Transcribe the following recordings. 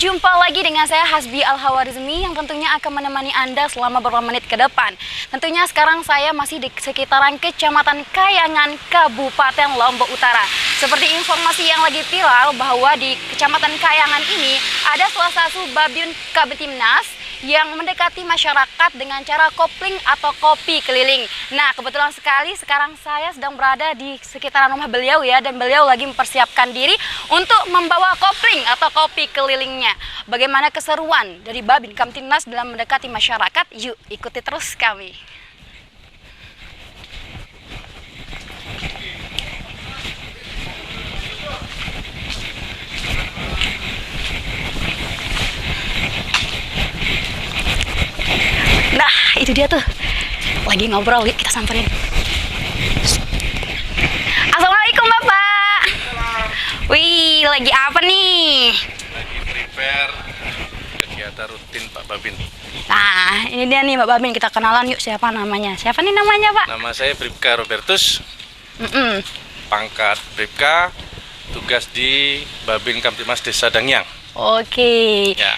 Jumpa lagi dengan saya Hasbi Al-Hawarizmi yang tentunya akan menemani Anda selama beberapa menit ke depan. Tentunya sekarang saya masih di sekitaran Kecamatan Kayangan, Kabupaten Lombok Utara. Seperti informasi yang lagi viral bahwa di Kecamatan Kayangan ini ada salah satu Babin Kabintimnas yang mendekati masyarakat dengan cara kopling atau kopi keliling. Nah, kebetulan sekali sekarang saya sedang berada di sekitaran rumah beliau ya, dan beliau lagi mempersiapkan diri untuk membawa kopling atau kopi kelilingnya. Bagaimana keseruan dari Babin Kabintimnas dalam mendekati masyarakat? Yuk, ikuti terus kami. Nah, itu dia tuh. Lagi ngobrol, yuk kita samperin. Assalamualaikum Bapak. Wih, lagi apa nih? Lagi prepare kegiatan rutin Pak Babin. Nah, ini dia nih Mbak Babin, kita kenalan yuk, siapa namanya? Siapa nih namanya Pak? Nama saya Bribka Robertus, pangkat Bribka, tugas di Babin Kabintimnas Desa Dangyang. Oke. Ya.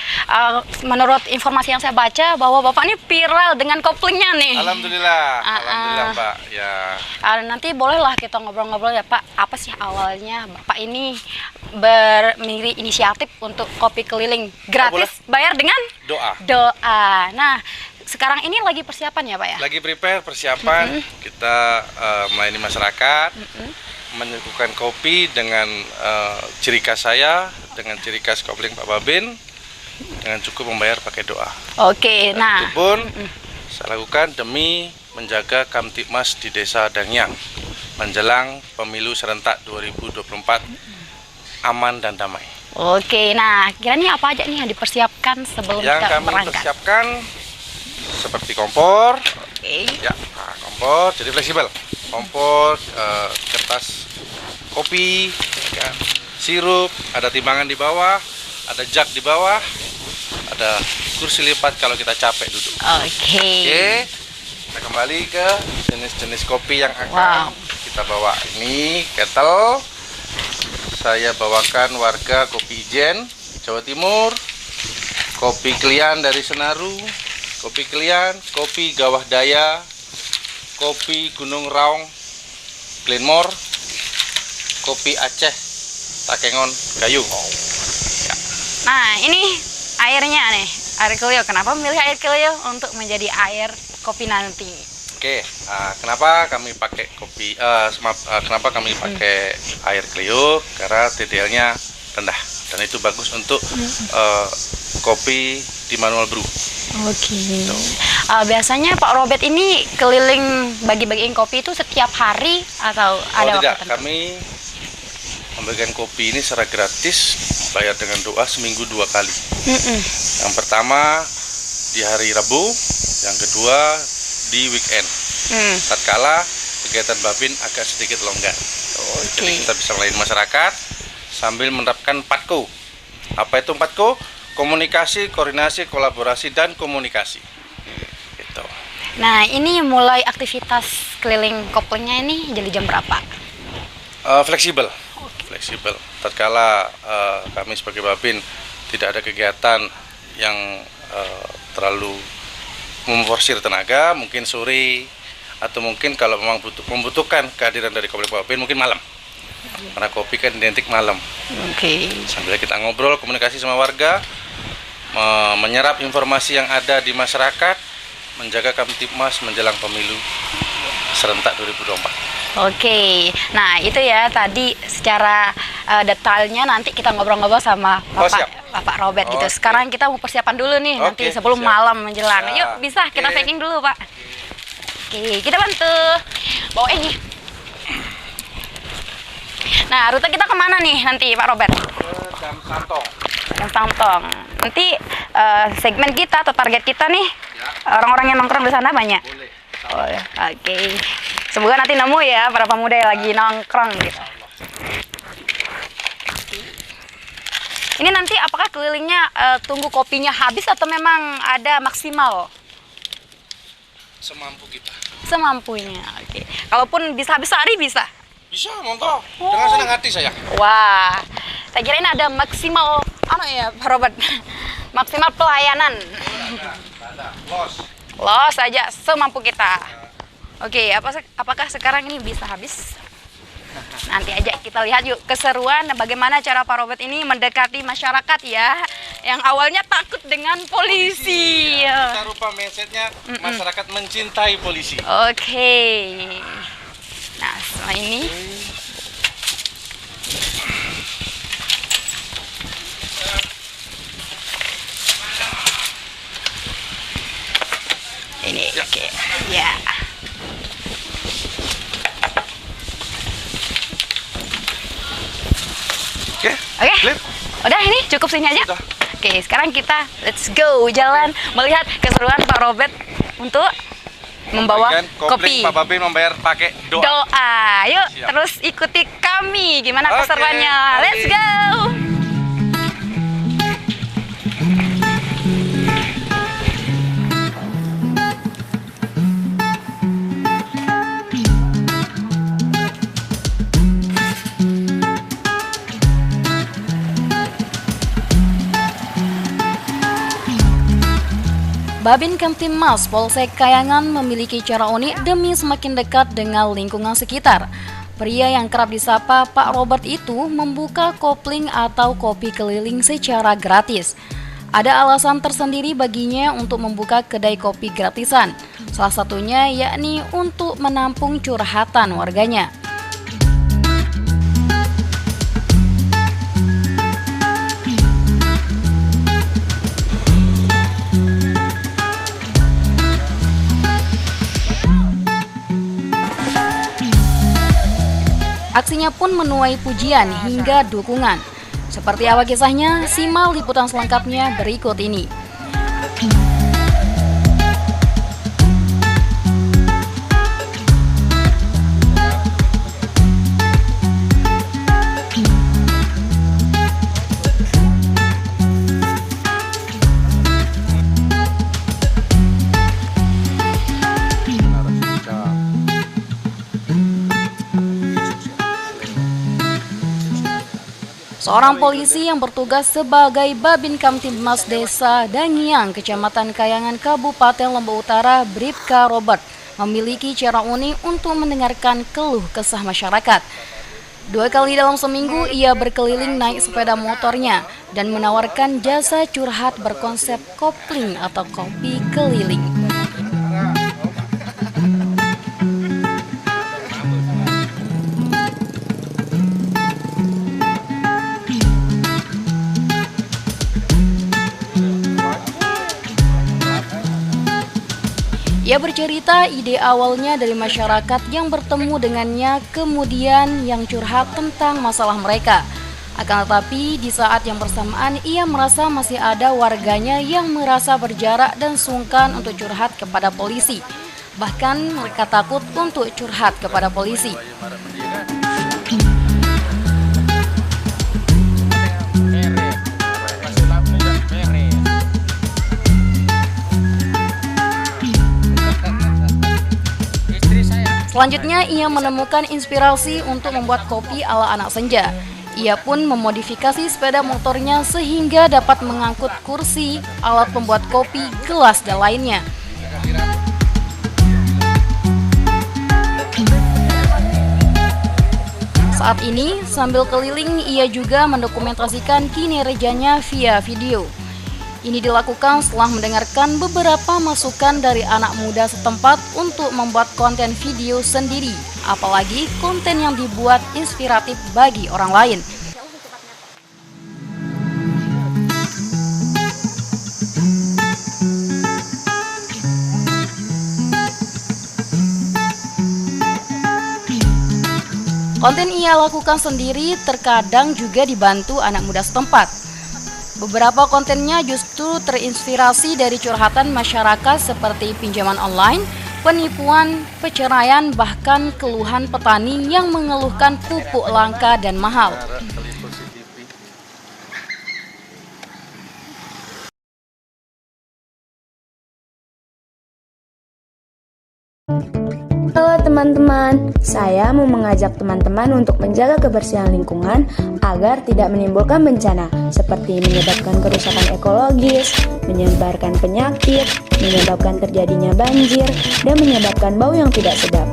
Menurut informasi yang saya baca bahwa Bapak ini viral dengan koplingnya nih. Alhamdulillah, alhamdulillah Pak. Ya. Nanti bolehlah kita ngobrol-ngobrol ya Pak. Apa sih awalnya Bapak ini berinisiatif untuk kopi keliling gratis, bayar dengan doa. Nah, sekarang ini lagi persiapan ya Pak ya? Lagi prepare persiapan, kita melayani masyarakat, menyuguhkan kopi dengan ciri khas saya, dengan ciri khas kopling Pak Babin, dengan cukup membayar pakai doa. Oke, nah itu pun saya lakukan demi menjaga Kamtibmas di Desa Dangyang menjelang pemilu serentak 2024 aman dan damai. Oke, nah kira-kira apa aja nih yang dipersiapkan sebelum Yang kita kami berangkat? persiapkan seperti kompor, Oke. ya, kompor jadi fleksibel, kompor, kertas kopi, ya, sirup, ada timbangan di bawah, ada jug di bawah, ada kursi lipat kalau kita capek duduk. Oke, kita kembali ke jenis-jenis kopi yang akan kita bawa. Ini kettle, saya bawakan warga kopi Ijen, Jawa Timur, kopi Klian dari Senaru, kopi Klian, kopi Gawah Daya, kopi Gunung Raung, Glenmore, kopi Aceh, Takengon, Gayo. Ya. Nah, ini airnya nih, air kelio. Kenapa memilih air kelio untuk menjadi air kopi nanti? Oke, kenapa kami pakai kopi? Kenapa kami pakai air kelio? Karena TDL-nya rendah dan itu bagus untuk kopi di manual brew. Oke. Biasanya Pak Robert ini keliling bagi-bagiin kopi itu setiap hari atau ada tidak, waktu tertentu? kami membagikan kopi ini secara gratis, bayar dengan doa seminggu 2 kali. Yang pertama di hari Rabu, yang kedua di weekend. Tatkala kegiatan Babin agak sedikit longgar. Jadi kita bisa melayani masyarakat sambil menerapkan 4Ko. Apa itu 4Ko? Komunikasi, koordinasi, kolaborasi, dan komunikasi. Gitu. Nah, ini mulai aktivitas keliling koplingnya ini jadi jam berapa? Fleksibel. Fleksibel. Tatkala kami sebagai Babin tidak ada kegiatan yang terlalu memforsir tenaga, mungkin sore atau mungkin kalau memang membutuhkan kehadiran dari kopling Babin mungkin malam. Karena kopi kan identik malam. Sambil kita ngobrol, komunikasi sama warga, menyerap informasi yang ada di masyarakat, menjaga Kamtibmas menjelang pemilu serentak 2024. Nah itu ya tadi secara detailnya nanti kita ngobrol-ngobrol sama Bapak Robert gitu. Sekarang kita mau persiapan dulu nih nanti sebelum malam menjelang. Yuk bisa kita packing dulu Pak. Oke, kita bantu bawa ini. Nah rute kita kemana nih nanti Pak Robert? Ke Dam Santong. Dam Santong. Nanti segmen kita atau target kita nih orang-orang yang nongkrong di sana banyak. Boleh. Oke. Semoga nanti nemu ya para pemuda yang lagi nongkrong gitu. Ini nanti apakah kelilingnya tunggu kopinya habis atau memang ada maksimal? Semampu kita. Semampunya. Oke. Kalaupun bisa habis sehari bisa? Bisa, monggo. Dengan senang hati saya. Wah. Saya kira ini ada maksimal Ano ya, Pak Robert? Maksimal pelayanan. Ada. Los. Los saja semampu kita. Oke, apakah sekarang ini bisa habis? Nanti aja kita lihat yuk keseruan bagaimana cara Pak Robert ini mendekati masyarakat ya. Yang awalnya takut dengan polisi. Kita rupa mindsetnya masyarakat mencintai polisi. Oke. Nah, setelah ini oke. Ya. Oke. Oke. Udah ini cukup sini aja. Sudah. Oke, sekarang kita let's go jalan melihat keseruan Pak Robert untuk membawa kopi. Pak Babin membayar pakai doa. Doa. Yuk, Siap. terus ikuti kami. Gimana Oke, keseruannya? mari. Let's go. Babin Kamtibmas Polsek Kayangan memiliki cara unik demi semakin dekat dengan lingkungan sekitar. Pria yang kerap disapa Pak Robert itu membuka kopling atau kopi keliling secara gratis. Ada alasan tersendiri baginya untuk membuka kedai kopi gratisan. Salah satunya yakni untuk menampung curhatan warganya. Aksinya pun menuai pujian hingga dukungan. Seperti apa kisahnya? Simak liputan selengkapnya berikut ini. Seorang polisi yang bertugas sebagai Babin Kamtibmas Desa Dangiang, Kecamatan Kayangan, Kabupaten Lombok Utara, Bribka Robert, memiliki cara unik untuk mendengarkan keluh kesah masyarakat. 2 kali dalam seminggu ia berkeliling naik sepeda motornya dan menawarkan jasa curhat berkonsep kopling atau kopi keliling. Ia bercerita ide awalnya dari masyarakat yang bertemu dengannya, kemudian yang curhat tentang masalah mereka. Akan tetapi di saat yang bersamaan ia merasa masih ada warganya yang merasa berjarak dan sungkan untuk curhat kepada polisi. Bahkan mereka takut untuk curhat kepada polisi. Selanjutnya ia menemukan inspirasi untuk membuat kopi ala anak senja. Ia pun memodifikasi sepeda motornya sehingga dapat mengangkut kursi, alat pembuat kopi, gelas, dan lainnya. Saat ini, sambil keliling, ia juga mendokumentasikan kinerjanya via video. Ini dilakukan setelah mendengarkan beberapa masukan dari anak muda setempat untuk membuat konten video sendiri, apalagi konten yang dibuat inspiratif bagi orang lain. Konten ia lakukan sendiri, terkadang juga dibantu anak muda setempat. Beberapa kontennya justru terinspirasi dari curhatan masyarakat seperti pinjaman online, penipuan, perceraian, bahkan keluhan petani yang mengeluhkan pupuk langka dan mahal. Halo teman-teman, saya mau mengajak teman-teman untuk menjaga kebersihan lingkungan agar tidak menimbulkan bencana seperti menyebabkan kerusakan ekologis, menyebarkan penyakit, menyebabkan terjadinya banjir, dan menyebabkan bau yang tidak sedap.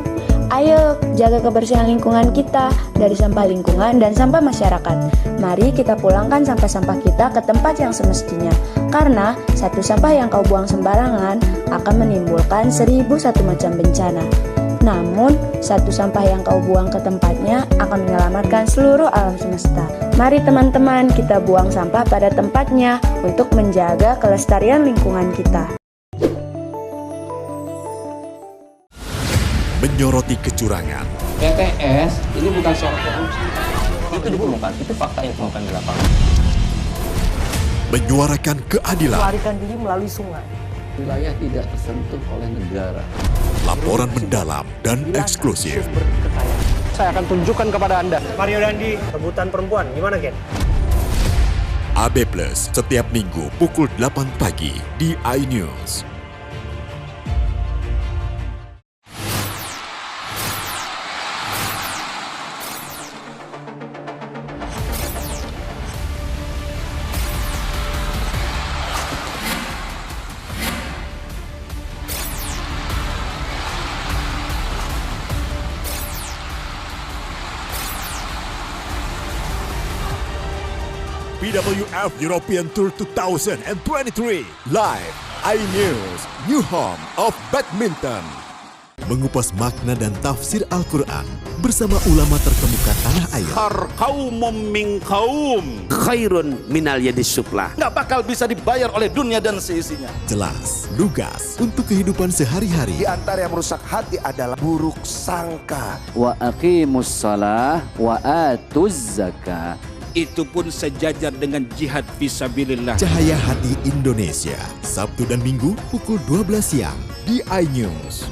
Ayo jaga kebersihan lingkungan kita dari sampah lingkungan dan sampah masyarakat. Mari kita pulangkan sampah-sampah kita ke tempat yang semestinya. Karena satu sampah yang kau buang sembarangan akan menimbulkan 1001 macam bencana. Namun, satu sampah yang kau buang ke tempatnya akan menyelamatkan seluruh alam semesta. Mari teman-teman kita buang sampah pada tempatnya untuk menjaga kelestarian lingkungan kita. Menyoroti kecurangan, TTS ini bukan soal korupsi. Itu ditemukan, itu fakta yang ditemukan di lapangan. menyuarakan keadilan, melarikan diri melalui sungai. Wilayah tidak tersentuh oleh negara. laporan mendalam dan eksklusif. Sumber kekayaan. Saya akan tunjukkan kepada Anda. Mario Dandi, rebutan perempuan, gimana Ken? AB Plus setiap minggu pukul 8 pagi di iNews. BWF European Tour 2023 live iNews, new home of badminton. Mengupas makna dan tafsir Al-Quran bersama ulama terkemuka tanah air. Kaumum min kaum khairun minal yadis suflah. Nggak bakal bisa dibayar oleh dunia dan seisinya. Jelas, lugas untuk kehidupan sehari-hari. Di antara yang merusak hati adalah buruk sangka. Wa aqimus shalah wa atuz zakah. Itu pun sejajar dengan jihad fisabilillah. Cahaya Hati Indonesia, Sabtu dan Minggu pukul 12 siang di iNews.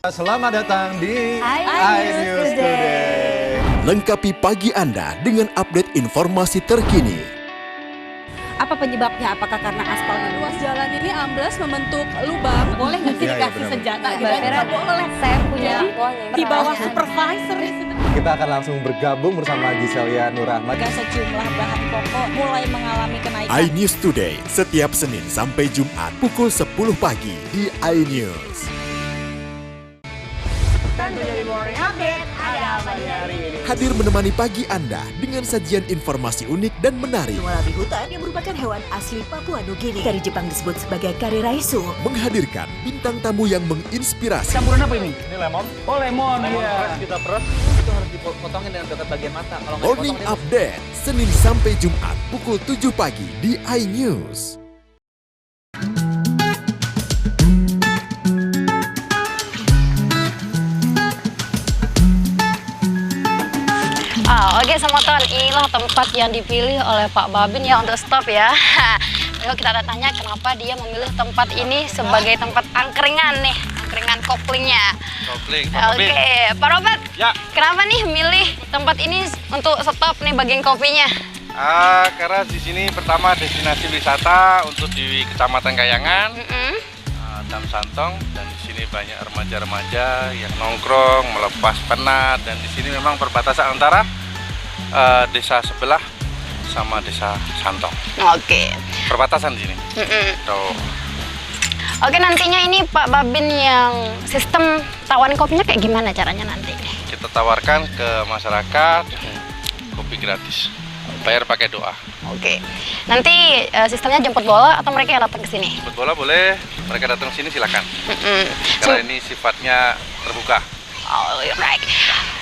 Selamat datang di iNews Today. Lengkapi pagi Anda dengan update informasi terkini. Apa penyebabnya? Apakah karena aspalnya luas jalan ini amblas membentuk lubang? Boleh nggak sih dikasih senjata? Nggak boleh. Saya punya Di bawah supervisor. Kita akan langsung bergabung bersama Giselia Nur Ahmad. Sejumlah bahan pokok mulai mengalami kenaikan. iNews Today setiap Senin sampai Jumat pukul 10 pagi di iNews. Hadir menemani pagi Anda dengan sajian informasi unik dan menarik. Wallaby hutan yang merupakan hewan asli Papua Nugini. Dari Jepang disebut sebagai kare raisu. Menghadirkan bintang tamu yang menginspirasi. Campuran apa ini? Ini lemon. Oh, lemon. Iya. Kita peras. Itu harus dipotongin dengan dekat bagian mata. Kalau nggak Morning dipotong, Update Senin sampai Jumat pukul 7 pagi di iNews. Oke teman-teman, inilah tempat yang dipilih oleh Pak Babin ya untuk stop ya. Yuk kita tanya kenapa dia memilih tempat ini sebagai tempat angkringan nih, angkringan koplingnya. Kopling, Pak Babin. Oke, Pak Robert. Ya. Kenapa nih milih tempat ini untuk stop nih bagian kopinya? Karena di sini pertama destinasi wisata untuk di Kecamatan Kayangan, Dam Santong, dan di sini banyak remaja-remaja yang nongkrong, melepas penat, dan di sini memang perbatasan antara desa sebelah sama desa Santong. Oke. Perbatasan di sini. Tuh. Oke, nantinya ini Pak Babin yang sistem tawarin kopinya kayak gimana caranya nanti? Kita tawarkan ke masyarakat kopi gratis. Bayar pakai doa. Oke. Nanti sistemnya jemput bola atau mereka yang datang ke sini? Jemput bola boleh, mereka datang ke sini silakan. Karena ini sifatnya terbuka. Oh, right.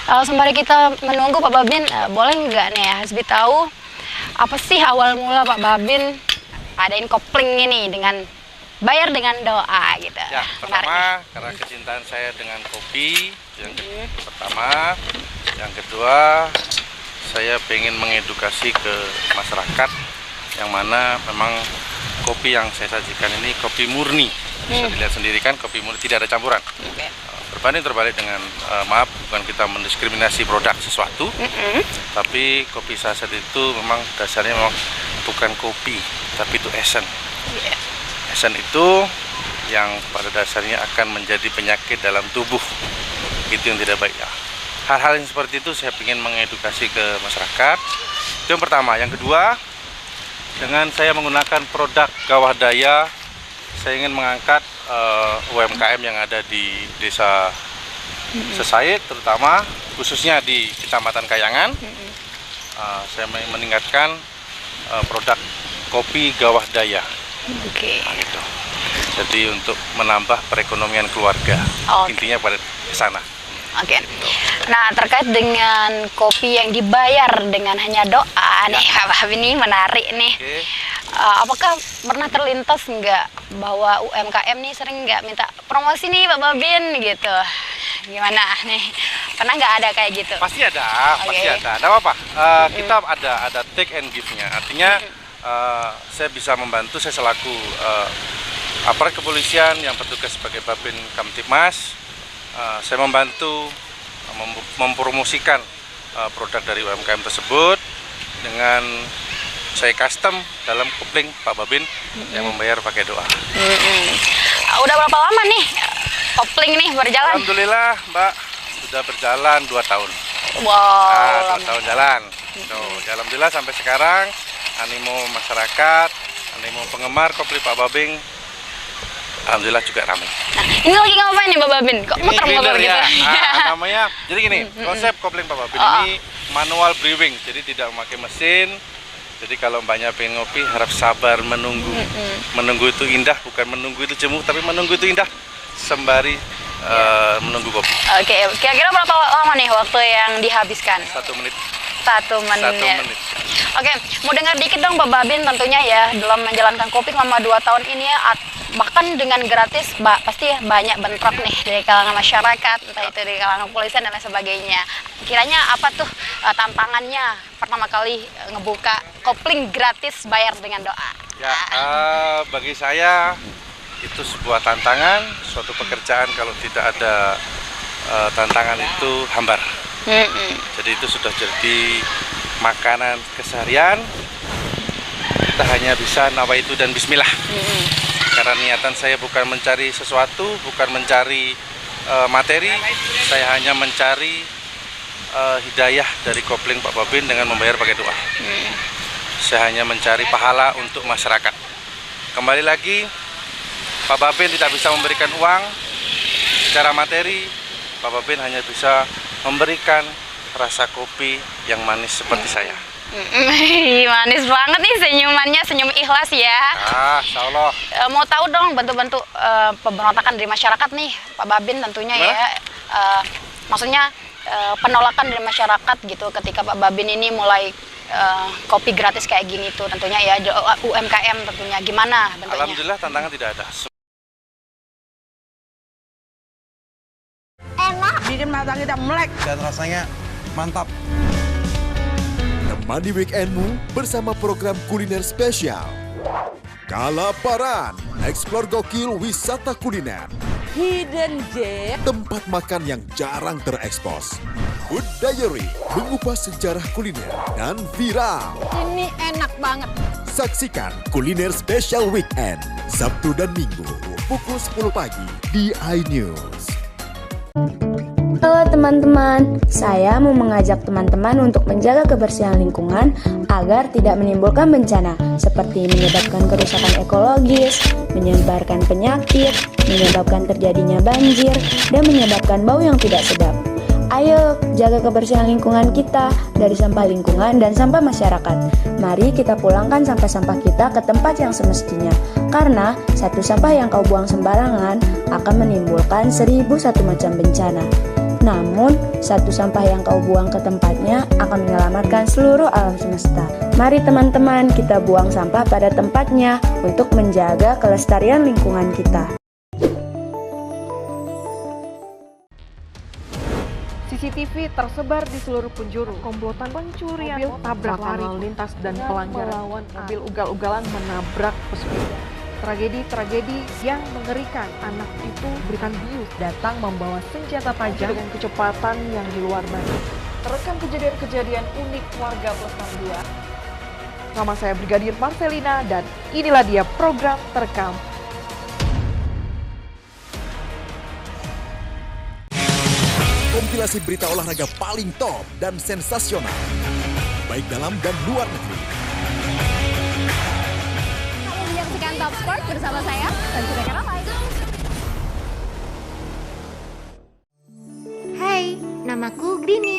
Sembari kita menunggu Pak Babin, boleh nggak nih ya Hasbi tahu apa sih awal mula Pak Babin adain kopling ini dengan bayar dengan doa gitu? Ya, pertama karena kecintaan saya dengan kopi, yang pertama, yang kedua saya pengen mengedukasi ke masyarakat yang mana memang kopi yang saya sajikan ini kopi murni. Bisa dilihat sendiri kan, kopi murni tidak ada campuran. Berbanding terbalik dengan, maaf, bukan kita mendiskriminasi produk sesuatu, tapi kopi saset itu memang dasarnya memang bukan kopi, tapi itu esen. Esen itu yang pada dasarnya akan menjadi penyakit dalam tubuh. itu yang tidak baik ya. Hal-hal yang seperti itu saya ingin mengedukasi ke masyarakat. Itu yang pertama. Yang kedua, dengan saya menggunakan produk Gawah Daya, saya ingin mengangkat UMKM yang ada di desa Sesaid, terutama khususnya di Kecamatan Kayangan. Saya meningkatkan produk kopi Gawah Daya. Nah, gitu. Jadi untuk menambah perekonomian keluarga, intinya pada ke sana. Oke. Nah, terkait dengan kopi yang dibayar dengan hanya doa nih, Pak Babin, ini menarik nih. Apakah pernah terlintas nggak bahwa UMKM nih sering nggak minta promosi nih Pak Babin gitu? Gimana nih? Pernah nggak ada kayak gitu? Pasti ada, pasti ada. Ada apa? Kita ada take and give-nya. Artinya saya bisa membantu, saya selaku aparat kepolisian yang bertugas sebagai Babin Kamtibmas, saya membantu mempromosikan produk dari UMKM tersebut dengan saya custom dalam kopling Pak Babin yang membayar pakai doa. Udah berapa lama nih kopling nih berjalan? Alhamdulillah Mbak, sudah berjalan 2 tahun. Wow. 2 tahun jalan. Alhamdulillah sampai sekarang animo masyarakat, animo penggemar kopling Pak Babin, alhamdulillah juga ramai. Nah, ini lagi ngapain nih Pak Babin? Kok muter-muter gitu? Ya. Namanya, jadi gini, konsep kopling Pak Babin ini manual brewing, jadi tidak memakai mesin. Jadi kalau mbaknya pengen ngopi, harap sabar menunggu. Menunggu itu indah, bukan menunggu itu jemu, tapi menunggu itu indah sembari menunggu kopi. Oke, kira-kira berapa lama nih waktu yang dihabiskan? 1 menit. 1 menit. Oke, mau dengar dikit dong Pak Babin tentunya ya, dalam menjalankan kopi selama 2 tahun ini ya, bahkan dengan gratis pasti banyak bentrok nih dari kalangan masyarakat, entah itu dari kalangan kepolisian dan lain sebagainya. Kiranya apa tuh tantangannya pertama kali ngebuka kopling gratis bayar dengan doa? Ya, bagi saya itu sebuah tantangan, suatu pekerjaan kalau tidak ada tantangan itu hambar. Jadi itu sudah jadi makanan keseharian. Kita hanya bisa nawaitu dan bismillah. Karena niatan saya bukan mencari sesuatu, bukan mencari materi, saya hanya mencari hidayah dari kopling Pak Babin dengan membayar pakai doa. Saya hanya mencari pahala untuk masyarakat. Kembali lagi, Pak Babin tidak bisa memberikan uang secara materi. Pak Babin hanya bisa memberikan rasa kopi yang manis seperti saya. Manis banget nih senyumannya, senyum ikhlas ya. Insya Allah. Mau tahu dong bentuk-bentuk pemberontakan dari masyarakat nih Pak Babin tentunya ya. Maksudnya penolakan dari masyarakat gitu ketika Pak Babin ini mulai kopi gratis kayak gini tuh tentunya ya, UMKM tentunya, gimana bentuknya? Alhamdulillah tantangan tidak ada. Enak, bikin mata kita melek dan rasanya mantap. Temani weekendmu bersama program kuliner spesial. Kalaparan, eksplor gokil wisata kuliner. Hidden Gem, tempat makan yang jarang terekspos. Food Diary, mengupas sejarah kuliner dan viral. ini enak banget. Saksikan kuliner spesial weekend, Sabtu dan Minggu, pukul 10 pagi di iNews. Halo teman-teman, saya mau mengajak teman-teman untuk menjaga kebersihan lingkungan agar tidak menimbulkan bencana seperti menyebabkan kerusakan ekologis, menyebarkan penyakit, menyebabkan terjadinya banjir, dan menyebabkan bau yang tidak sedap. Ayo jaga kebersihan lingkungan kita dari sampah lingkungan dan sampah masyarakat. Mari kita pulangkan sampah-sampah kita ke tempat yang semestinya. Karena satu sampah yang kau buang sembarangan akan menimbulkan 1001 macam bencana. Namun, satu sampah yang kau buang ke tempatnya akan menyelamatkan seluruh alam semesta. Mari teman-teman kita buang sampah pada tempatnya untuk menjaga kelestarian lingkungan kita. CCTV tersebar di seluruh penjuru. Komplotan pencurian mobil, tabrak lari lintas dan pelanggaran melawan mobil ugal-ugalan menabrak pesepeda. Tragedi-tragedi yang mengerikan. Anak itu berikan bius datang membawa senjata tajam dengan kecepatan yang di luar batas. Terekam kejadian-kejadian unik warga Plestar 2. Nama saya Brigadir Marcelina dan inilah dia program Terekam. Kompilasi berita olahraga paling top dan sensasional, baik dalam dan luar negeri. Kamu menyaksikan Top Sport bersama saya, Tentu Ramai. Hai, namaku Grini.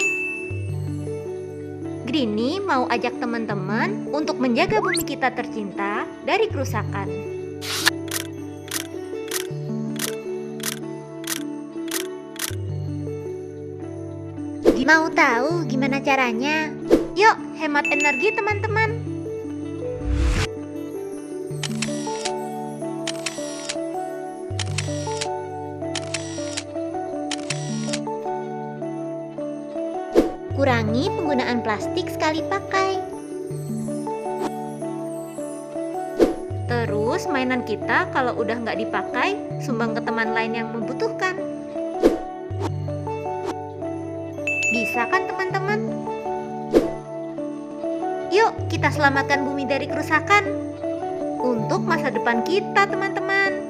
Grini mau ajak teman-teman untuk menjaga bumi kita tercinta dari kerusakan. Mau tahu gimana caranya? Yuk, hemat energi teman-teman. Kurangi penggunaan plastik sekali pakai. Terus mainan kita kalau udah nggak dipakai, sumbang ke teman lain yang membutuhkan. Bisa kan teman-teman? Yuk kita selamatkan bumi dari kerusakan untuk masa depan kita teman-teman.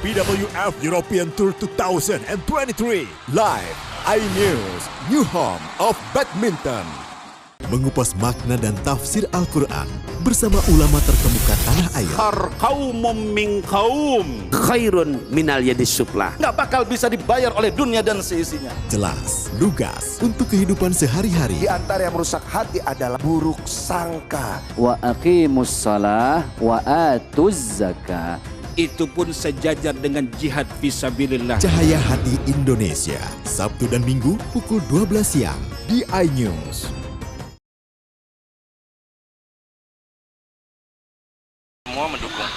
BWF European Tour 2023 live iNews, new home of badminton. Mengupas makna dan tafsir Al-Quran bersama ulama terkemuka tanah air. Kaumum min kaum khairun minal yadis suflah. Nggak bakal bisa dibayar oleh dunia dan seisinya. Jelas, lugas untuk kehidupan sehari-hari. Di antara yang merusak hati adalah buruk sangka. Wa aqimus shalah wa atuz zakah. Itu pun sejajar dengan jihad fisabilillah. Cahaya Hati Indonesia, Sabtu dan Minggu pukul 12 siang di iNews. Semua mendukung,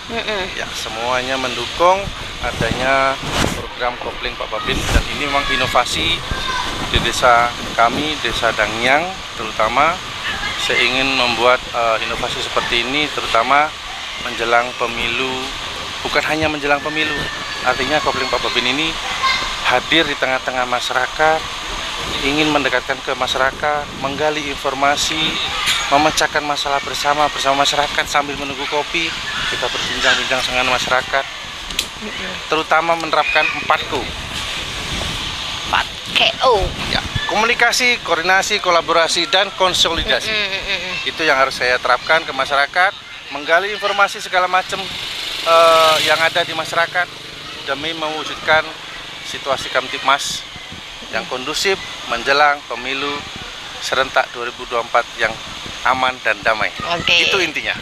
ya semuanya mendukung adanya program kopling Pak Babin, dan ini memang inovasi di desa kami, Desa Dangyang terutama. Saya ingin membuat inovasi seperti ini terutama menjelang pemilu. Bukan hanya menjelang pemilu, artinya kopling Pak Babin ini hadir di tengah-tengah masyarakat, ingin mendekatkan ke masyarakat, menggali informasi, memecahkan masalah bersama masyarakat sambil menunggu kopi. Kita berbincang-bincang dengan masyarakat, terutama menerapkan 4K. 4KO. Ya, komunikasi, koordinasi, kolaborasi, dan konsolidasi. Itu yang harus saya terapkan ke masyarakat, menggali informasi segala macam yang ada di masyarakat demi mewujudkan situasi Kamtibmas yang kondusif menjelang pemilu serentak 2024 yang aman dan damai. Itu intinya.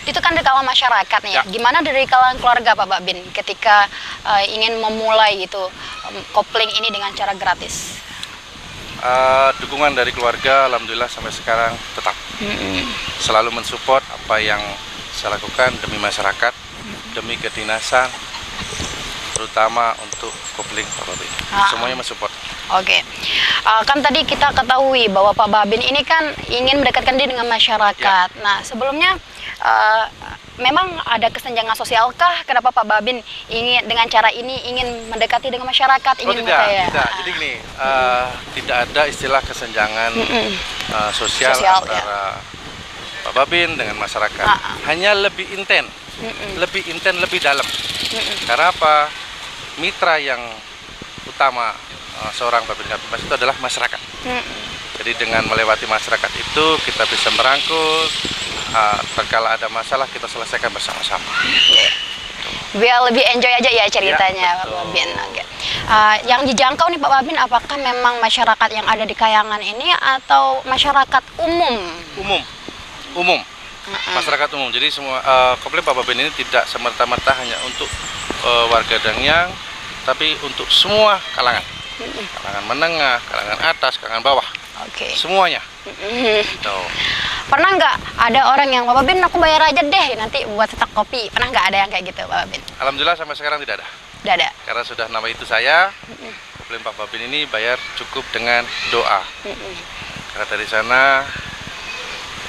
Itu kan dari kalangan masyarakat nih ya. Gimana dari kalangan keluarga Pak Babin ketika ingin memulai itu kopling ini dengan cara gratis? Dukungan dari keluarga alhamdulillah sampai sekarang tetap selalu mensupport apa yang saya lakukan demi masyarakat, demi kedinasan, terutama untuk kopling Pak Babin. Semuanya mensupport. Kan tadi kita ketahui bahwa Pak Babin ini kan ingin mendekatkan diri dengan masyarakat. Nah, sebelumnya memang ada kesenjangan sosialkah? Kenapa Pak Babin ingin dengan cara ini ingin mendekati dengan masyarakat? Tidak. Jadi gini, tidak ada istilah kesenjangan sosial antara Pak Babin dengan masyarakat. Hanya lebih intens, lebih dalam. Karena apa? Mitra yang utama seorang Babin Kamtibmas itu adalah masyarakat. Jadi dengan melewati masyarakat itu kita bisa merangkul, terkala ada masalah kita selesaikan bersama-sama. Biar lebih enjoy aja ya ceritanya Pak Babin. Yang dijangkau nih Pak Babin, apakah memang masyarakat yang ada di Kayangan ini atau masyarakat umum? Umum. Masyarakat umum. Jadi semua kopling Pak Babin ini tidak semerta-merta hanya untuk warga Dangyang, tapi untuk semua kalangan. Kalangan menengah, kalangan atas, kalangan bawah. Semuanya. Pernah nggak ada orang yang Pak Babin aku bayar aja deh nanti buat stok kopi? Pernah nggak ada yang kayak gitu Pak Babin? Alhamdulillah sampai sekarang tidak ada. Tidak ada. Karena sudah nama itu saya, kopling Pak Babin ini bayar cukup dengan doa. Karena dari sana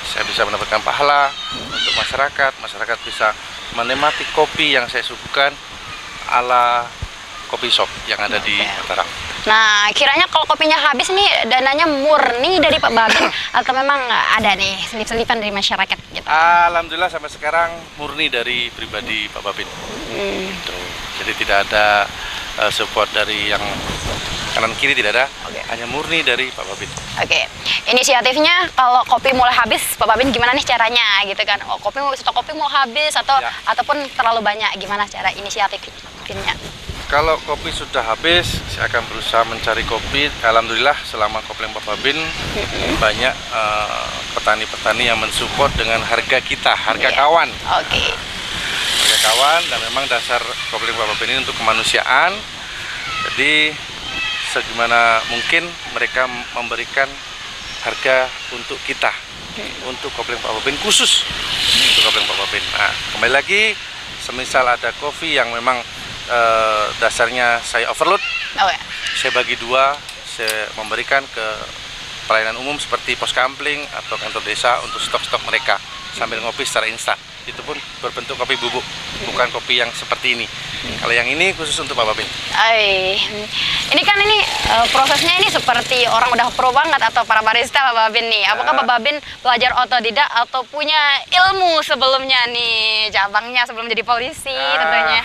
saya bisa mendapatkan pahala untuk masyarakat bisa menikmati kopi yang saya suguhkan ala kopi shop yang ada di Mataram. Nah, kiranya kalau kopinya habis nih dananya murni dari Pak Babin atau memang ada nih selip-selipan dari masyarakat gitu? Alhamdulillah sampai sekarang murni dari pribadi Pak Babin. Gitu. Jadi tidak ada support dari yang kanan kiri, tidak ada, hanya murni dari Pak Babin. Oke, inisiatifnya kalau kopi mulai habis, Pak Babin gimana nih caranya gitu kan? Oh, stok kopi mau habis ataupun terlalu banyak, gimana cara inisiatifnya? Kalau kopi sudah habis, saya akan berusaha mencari kopi. Alhamdulillah selama Kopling Pak Babin banyak petani-petani yang mensupport dengan harga kita, harga kawan. Harga kawan, dan memang dasar Kopling Pak Babin ini untuk kemanusiaan. Jadi segimana mungkin mereka memberikan harga untuk kita, untuk Kopling Pak Babin, khusus untuk Kopling Pak Babin. Nah, kembali lagi, semisal ada kopi yang memang dasarnya saya overload, saya bagi dua, saya memberikan ke pelayanan umum seperti pos kampling atau kantor desa untuk stok-stok mereka sambil ngopi secara instan. Itu pun berbentuk kopi bubuk, bukan kopi yang seperti ini. Kalau yang ini khusus untuk Pak Babin. Ini kan prosesnya ini seperti orang udah pro banget atau para barista Pak Babin nih. Apakah Pak Babin belajar otodidak atau punya ilmu sebelumnya nih, cabangnya sebelum jadi polisi tentunya?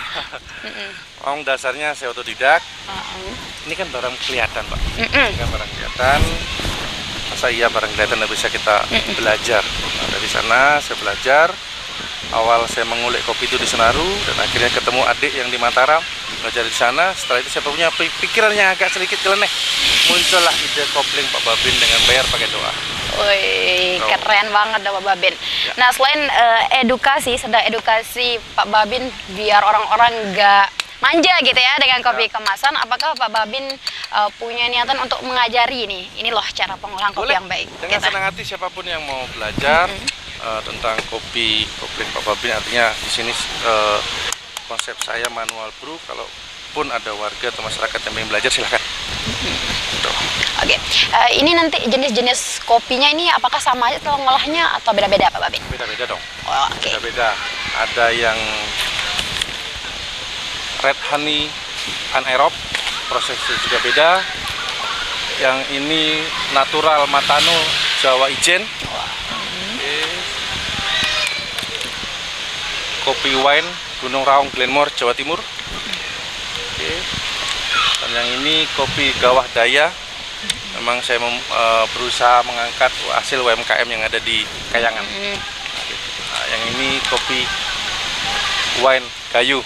Orang dasarnya saya otodidak. Ini kan barang kelihatan, Pak. Ini kan barang kelihatan. Masa iya barang kelihatan tidak bisa kita belajar? Nah, dari sana saya belajar. Awal saya mengulik kopi itu di Senaru dan akhirnya ketemu adik yang di Mataram, belajar di sana. Setelah itu saya punya pikiran yang agak sedikit nyeleneh. Muncullah ide Kopling Pak Babin dengan bayar pakai doa. Wih, keren banget Pak Babin. Nah, selain sedang edukasi Pak Babin biar orang-orang nggak manja gitu ya dengan kopi kemasan, apakah Pak Babin punya niatan untuk mengajari ini loh cara pengolahan kopi yang baik? Dengan senang hati siapapun yang mau belajar tentang kopi Kopling Pak Babin, artinya di sini konsep saya manual brew. Kalaupun ada warga atau masyarakat yang ingin belajar, silahkan. Ini nanti jenis-jenis kopinya ini apakah sama aja kalau ngolahnya atau beda-beda Pak Babin? Beda-beda dong. Beda-beda. Ada yang red honey anaerob, prosesnya juga beda. Yang ini natural matano Jawa Ijen. Kopi wine Gunung Raung Glenmore Jawa Timur. Dan yang ini kopi Gawah Daya. Memang saya berusaha mengangkat hasil UMKM yang ada di Kayangan. Nah, yang ini kopi wine Gayo